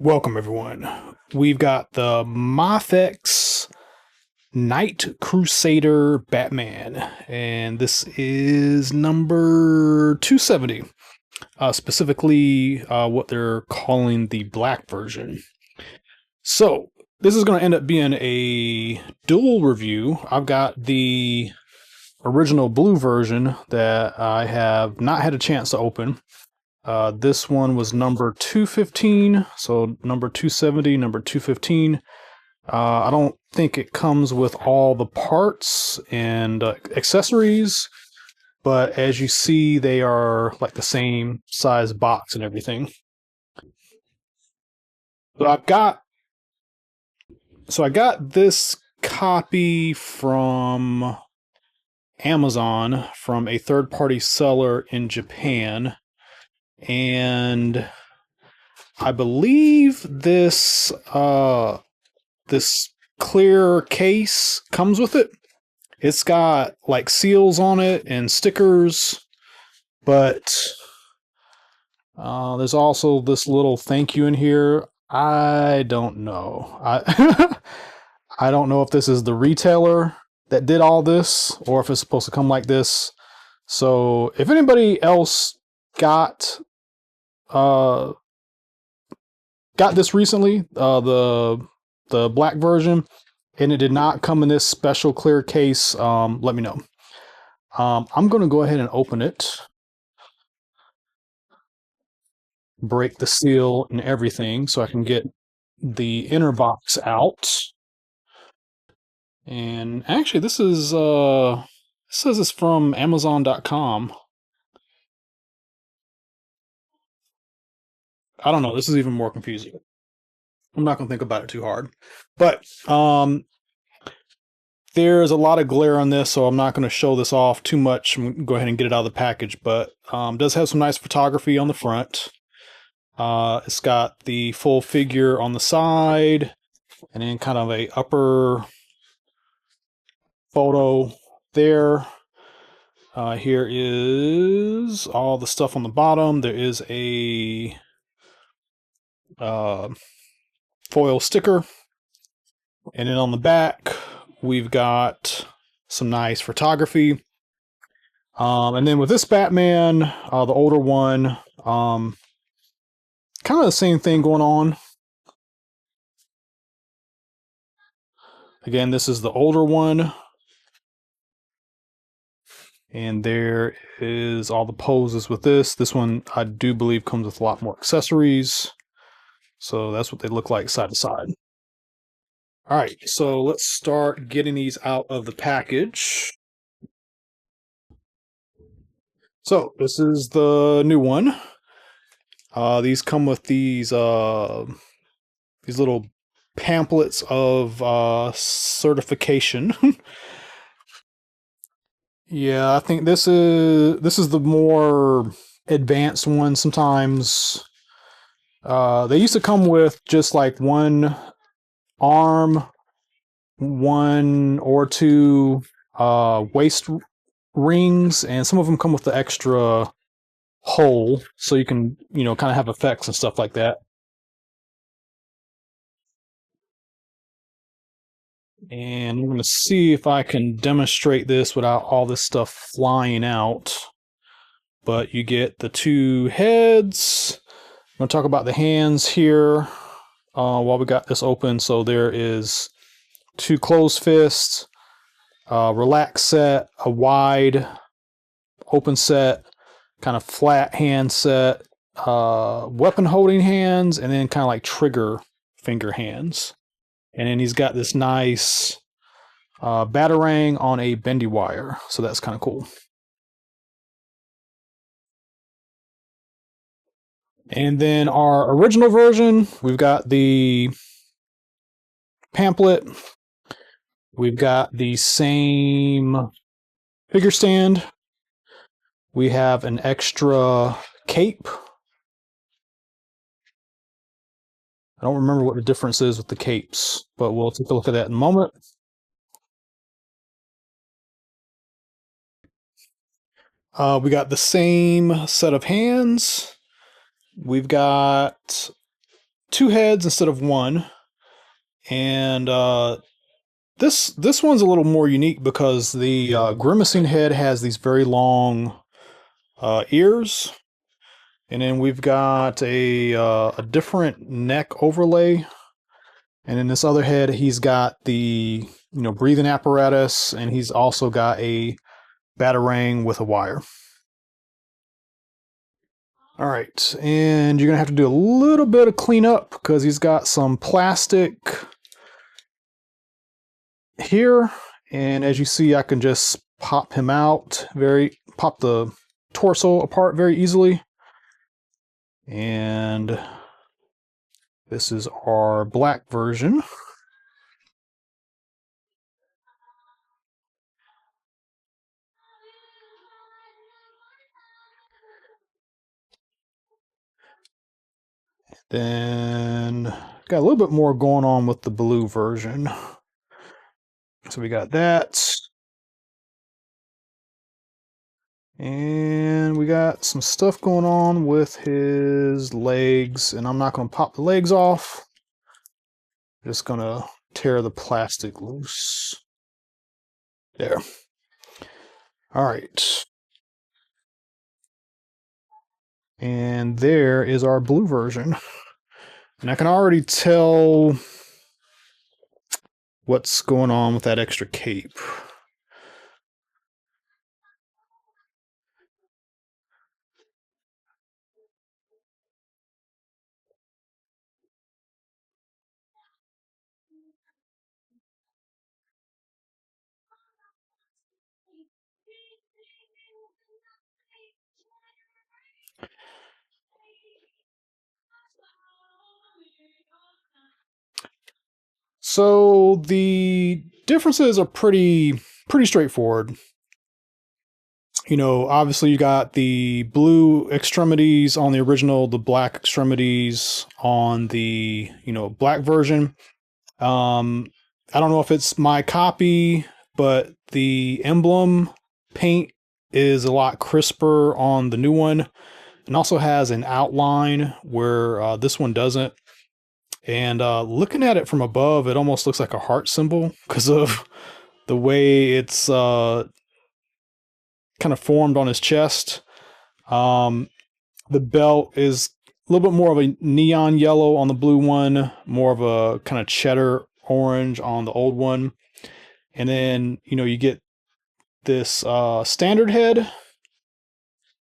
Welcome, everyone. We've got the Mafex Night Crusader Batman, and this is number 270, specifically what they're calling the black version. So, this is going to end up being a dual review. I've got the original blue version that I have not had a chance to open. This one was number 215, so number 270, number 215. I don't think it comes with all the parts and accessories, but as you see, they are like the same size box and everything. So I got this copy from Amazon from a third-party seller in Japan. And I believe this this clear case comes with it. It's got like seals on it and stickers, but there's also this little thank you in here. I don't know. I don't know if this is the retailer that did all this or if it's supposed to come like this. So if anybody else got this recently, the black version, and it did not come in this special clear case, let me know. I'm going to go ahead and open it, break the seal and everything so I can get the inner box out. And actually, this is it says it's from Amazon.com. I don't know. This is even more confusing. I'm not going to think about it too hard. But there's a lot of glare on this, so I'm not going to show this off too much. I'm going to go ahead and get it out of the package. But does have some nice photography on the front. It's got the full figure on the side, and then kind of a upper photo there. Here is all the stuff on the bottom. There is a foil sticker, and then on the back we've got some nice photography. And then with this Batman, the older one, kind of the same thing going on. Again, this is the older one. And there is all the poses with this. This one, I do believe, comes with a lot more accessories. So that's what they look like side to side. All right, so let's start getting these out of the package. So this is the new one. These come with these little pamphlets of certification. Yeah, I think this is the more advanced one. Sometimes they used to come with just like one arm, one or two waist rings, and some of them come with the extra hole, so you can, kind of have effects and stuff like that. And I'm going to see if I can demonstrate this without all this stuff flying out. But you get the two heads. I'm going to talk about the hands here while we got this open. So there is two closed fists, relax set, a wide open set, kind of flat hand set, weapon holding hands, and then kind of like trigger finger hands. And then he's got this nice batarang on a bendy wire. So that's kind of cool. And then our original version, we've got the pamphlet. We've got the same figure stand. We have an extra cape. I don't remember what the difference is with the capes, but we'll take a look at that in a moment. We got the same set of hands. We've got two heads instead of one, and this one's a little more unique because the grimacing head has these very long ears, and then we've got a different neck overlay, and in this other head he's got the breathing apparatus, and he's also got a batarang with a wire. All right, and you're gonna have to do a little bit of cleanup because he's got some plastic here, and as you see, I can just pop him out pop the torso apart very easily. And this is our black version. Then got a little bit more going on with the blue version. So we got that. And we got some stuff going on with his legs, and I'm not going to pop the legs off. Just going to tear the plastic loose. There. All right. And there is our blue version. And I can already tell what's going on with that extra cape. So the differences are pretty straightforward. Obviously you got the blue extremities on the original, the black extremities on the, black version. I don't know if it's my copy, but the emblem paint is a lot crisper on the new one, and also has an outline where this one doesn't. And looking at it from above, it almost looks like a heart symbol because of the way it's kind of formed on his chest. The belt is a little bit more of a neon yellow on the blue one, more of a kind of cheddar orange on the old one. And then, you get this standard head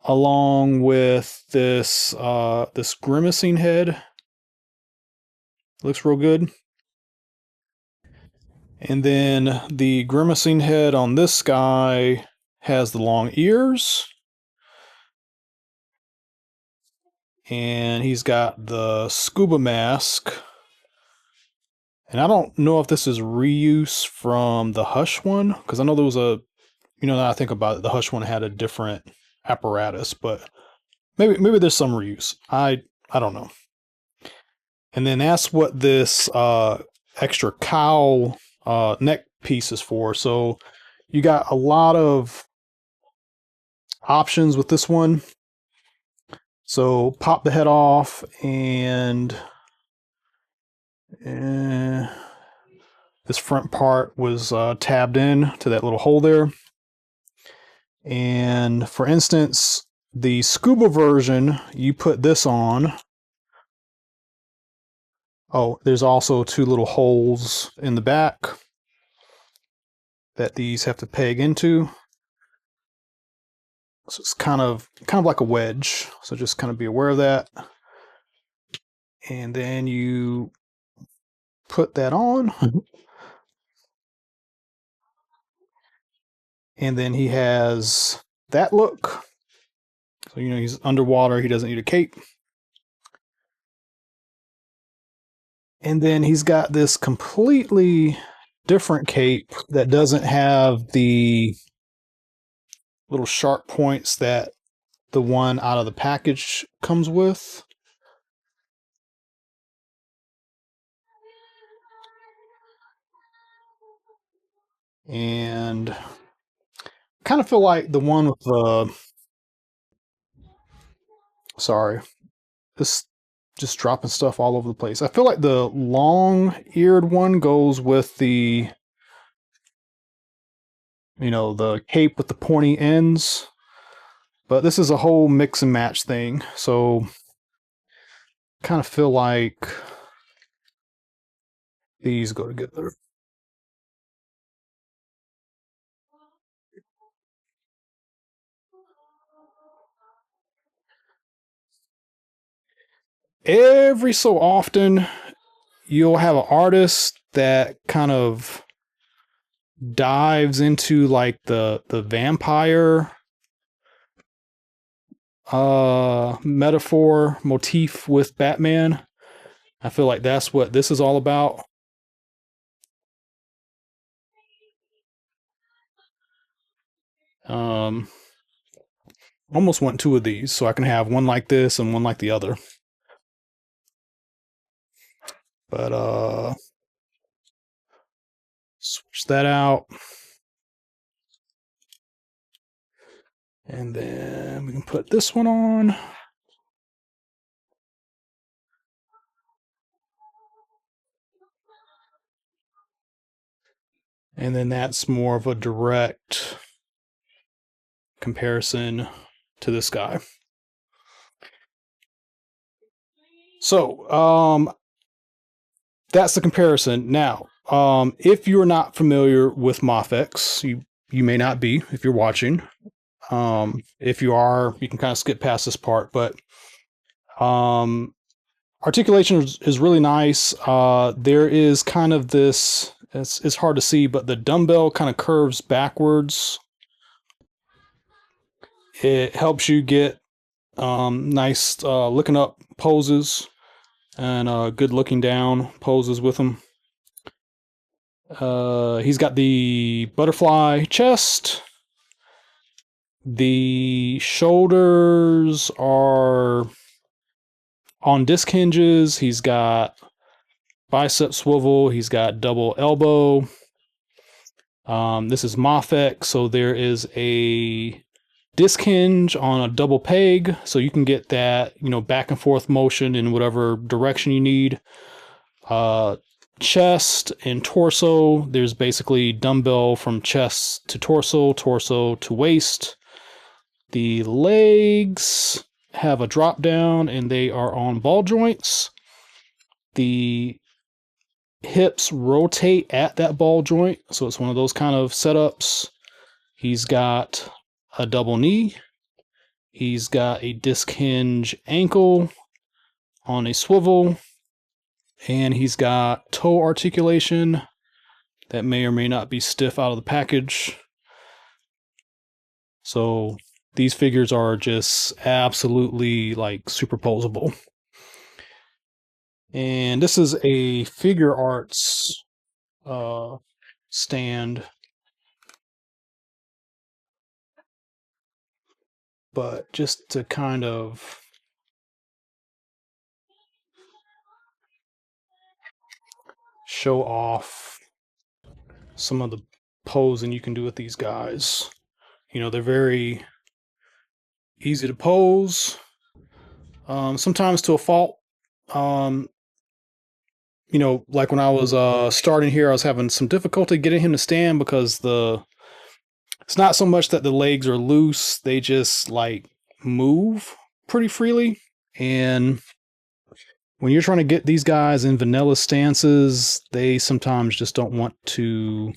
along with this this grimacing head. Looks real good. And then the grimacing head on this guy has the long ears. And he's got the scuba mask. And I don't know if this is reuse from the Hush one, because I know there was now that I think about it, the Hush one had a different apparatus, but maybe there's some reuse. I don't know. And then that's what this extra cowl neck piece is for. So you got a lot of options with this one. So pop the head off, and this front part was tabbed in to that little hole there. And for instance, the scuba version, you put this on. Oh, there's also two little holes in the back that these have to peg into. So it's kind of like a wedge. So just kind of be aware of that. And then you put that on. And then he has that look. So, he's underwater. He doesn't need a cape. And then he's got this completely different cape that doesn't have the little sharp points that the one out of the package comes with. And kind of feel like the one with the, sorry, this just dropping stuff all over the place. I feel like the long-eared one goes with the, the cape with the pointy ends. But this is a whole mix and match thing. So kind of feel like these go together. Every so often, you'll have an artist that kind of dives into like the vampire metaphor motif with Batman. I feel like that's what this is all about. Um, almost want two of these so I can have one like this and one like the other. But switch that out. And then we can put this one on. And then that's more of a direct comparison to this guy. So, that's the comparison. Now, if you're not familiar with Mafex, you may not be if you're watching. If you are, you can kind of skip past this part, but articulation is really nice. There is kind of this, it's hard to see, but the dumbbell kind of curves backwards. It helps you get nice looking up poses and good looking down poses with them. He's got the butterfly chest. The shoulders are on disc hinges. He's got bicep swivel. He's got double elbow. This is Mafex, so there is a disc hinge on a double peg, so you can get that, back and forth motion in whatever direction you need. Chest and torso, there's basically dumbbell from chest to torso, torso to waist. The legs have a drop down and they are on ball joints. The hips rotate at that ball joint, so it's one of those kind of setups. He's got a double knee. He's got a disc hinge ankle on a swivel. And he's got toe articulation that may or may not be stiff out of the package. So these figures are just absolutely like superposable. And this is a figure arts stand. But just to kind of show off some of the posing you can do with these guys. They're very easy to pose, sometimes to a fault. Like when I was starting here, I was having some difficulty getting him to stand because it's not so much that the legs are loose, they just like move pretty freely. And when you're trying to get these guys in vanilla stances, they sometimes just don't want to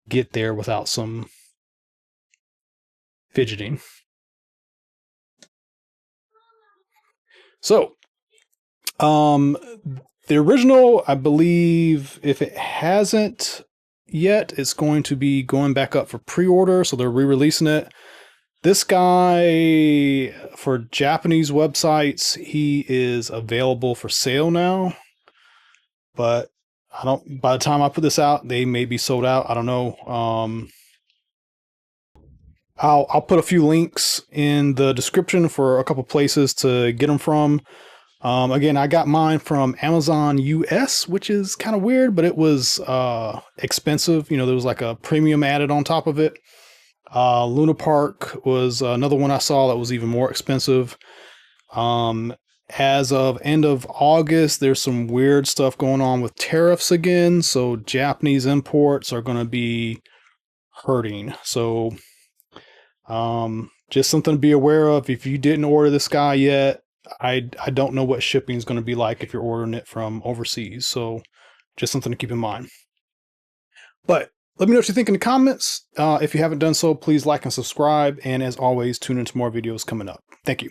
get there without some fidgeting. So, the original, I believe, if it hasn't yet, it's going to be going back up for pre-order, so they're re-releasing it. This guy, for Japanese websites, he is available for sale now, but by the time I put this out, they may be sold out. I don't know. I'll put a few links in the description for a couple places to get them from. Again, I got mine from Amazon US, which is kind of weird, but it was expensive. There was like a premium added on top of it. Luna Park was another one I saw that was even more expensive. as of end of August, there's some weird stuff going on with tariffs again. So Japanese imports are going to be hurting. So just something to be aware of. If you didn't order this guy yet, I don't know what shipping is going to be like if you're ordering it from overseas. So just something to keep in mind. But let me know what you think in the comments. If you haven't done so, please like and subscribe. And as always, tune into more videos coming up. Thank you.